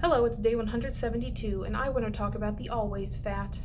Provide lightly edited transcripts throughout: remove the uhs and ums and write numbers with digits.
Hello, it's day 172, and I want to talk about the always fat.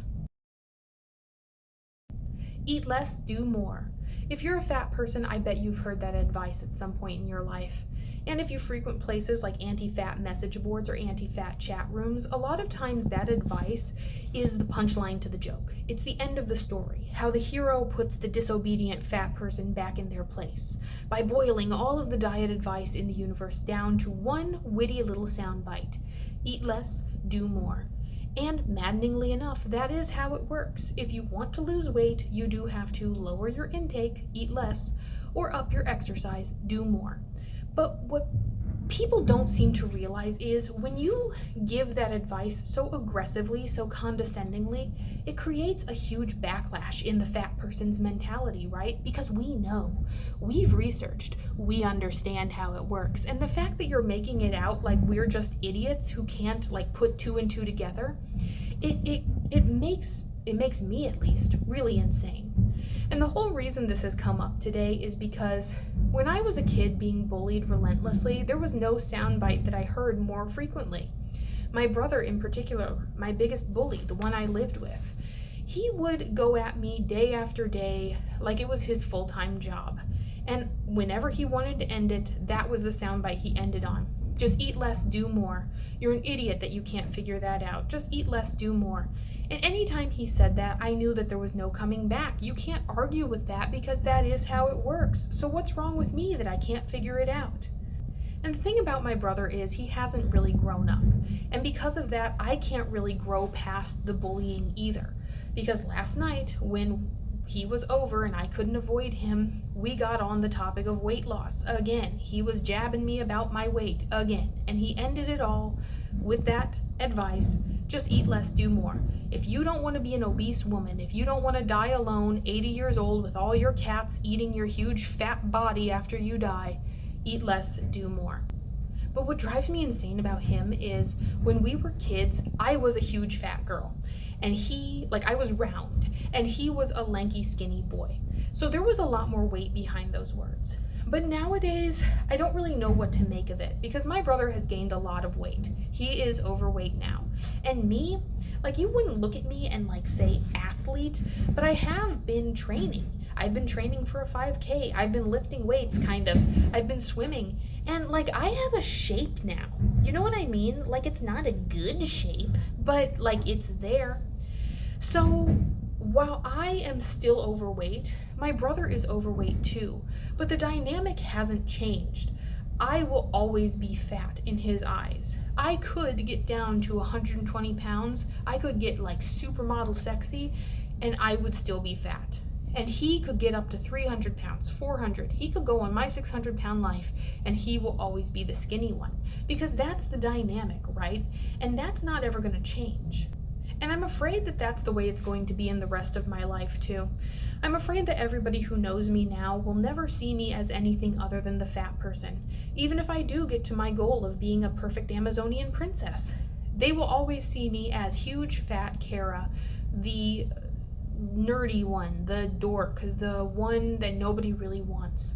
Eat less, do more. If you're a fat person, I bet you've heard that advice at some point in your life. And if you frequent places like anti-fat message boards or anti-fat chat rooms, a lot of times that advice is the punchline to the joke. It's the end of the story, how the hero puts the disobedient fat person back in their place by boiling all of the diet advice in the universe down to one witty little soundbite. Eat less, do more. And maddeningly enough, that is how it works. If you want to lose weight, you do have to lower your intake, eat less, or up your exercise, do more. But what people don't seem to realize is when you give that advice so aggressively, so condescendingly, it creates a huge backlash in the fat person's mentality, right? Because we know, we've researched, we understand how it works. And the fact that you're making it out like we're just idiots who can't like put two and two together, it makes me at least really insane. And the whole reason this has come up today is because when I was a kid being bullied relentlessly, there was no soundbite that I heard more frequently. My brother in particular, my biggest bully, the one I lived with, he would go at me day after day like it was his full-time job. And whenever he wanted to end it, that was the soundbite he ended on. Just eat less, do more. You're an idiot that you can't figure that out. Just eat less, do more. And anytime he said that, I knew that there was no coming back. You can't argue with that because that is how it works. So what's wrong with me that I can't figure it out? And the thing about my brother is he hasn't really grown up. And because of that, I can't really grow past the bullying either. Because last night, when he was over and I couldn't avoid him, we got on the topic of weight loss again. He was jabbing me about my weight again, and he ended it all with that advice: just eat less, do more. If you don't want to be an obese woman, if you don't want to die alone, 80 years old with all your cats eating your huge fat body after you die, eat less, do more. But what drives me insane about him is when we were kids, I was a huge fat girl. And I was round, and he was a lanky, skinny boy. So there was a lot more weight behind those words. But nowadays, I don't really know what to make of it because my brother has gained a lot of weight. He is overweight now. And me, you wouldn't look at me and say athlete, but I have been training. I've been training for a 5K. I've been lifting weights, kind of. I've been swimming. And I have a shape now. You know what I mean? It's not a good shape, but it's there. So while I am still overweight, my brother is overweight too, but the dynamic hasn't changed. I will always be fat in his eyes. I could get down to 120 pounds, I could get supermodel sexy, and I would still be fat. And he could get up to 300 pounds, 400. He could go on my 600-pound life, and he will always be the skinny one. Because that's the dynamic, right? And that's not ever going to change. And I'm afraid that that's the way it's going to be in the rest of my life, too. I'm afraid that everybody who knows me now will never see me as anything other than the fat person, even if I do get to my goal of being a perfect Amazonian princess. They will always see me as huge, fat Kara, the nerdy one, the dork, the one that nobody really wants.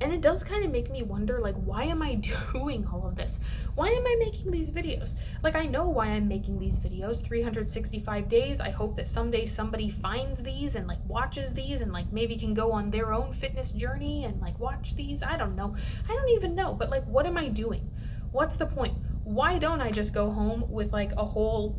And it does kind of make me wonder, why am I doing all of this? Why am I making these videos? I know why I'm making these videos, 365 days. I hope that someday somebody finds these and watches these and maybe can go on their own fitness journey and watch these. I don't know. I don't even know, but what am I doing? What's the point? Why don't I just go home with a whole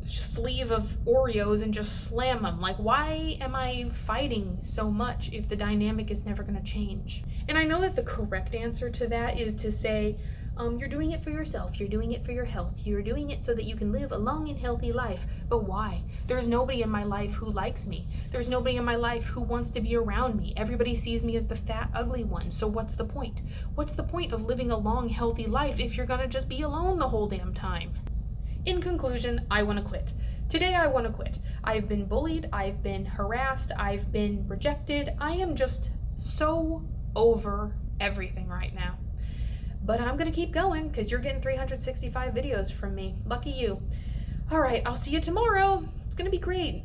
sleeve of Oreos and just slam them? Why am I fighting so much if the dynamic is never going to change? And I know that the correct answer to that is to say, you're doing it for yourself, you're doing it for your health, you're doing it so that you can live a long and healthy life. But why? There's nobody in my life who likes me. There's nobody in my life who wants to be around me. Everybody sees me as the fat, ugly one. So what's the point? What's the point of living a long, healthy life if you're gonna just be alone the whole damn time? In conclusion, I want to quit. Today I want to quit. I've been bullied, I've been harassed, I've been rejected. I am just so over everything right now. But I'm going to keep going because you're getting 365 videos from me. Lucky you. All right, I'll see you tomorrow. It's going to be great.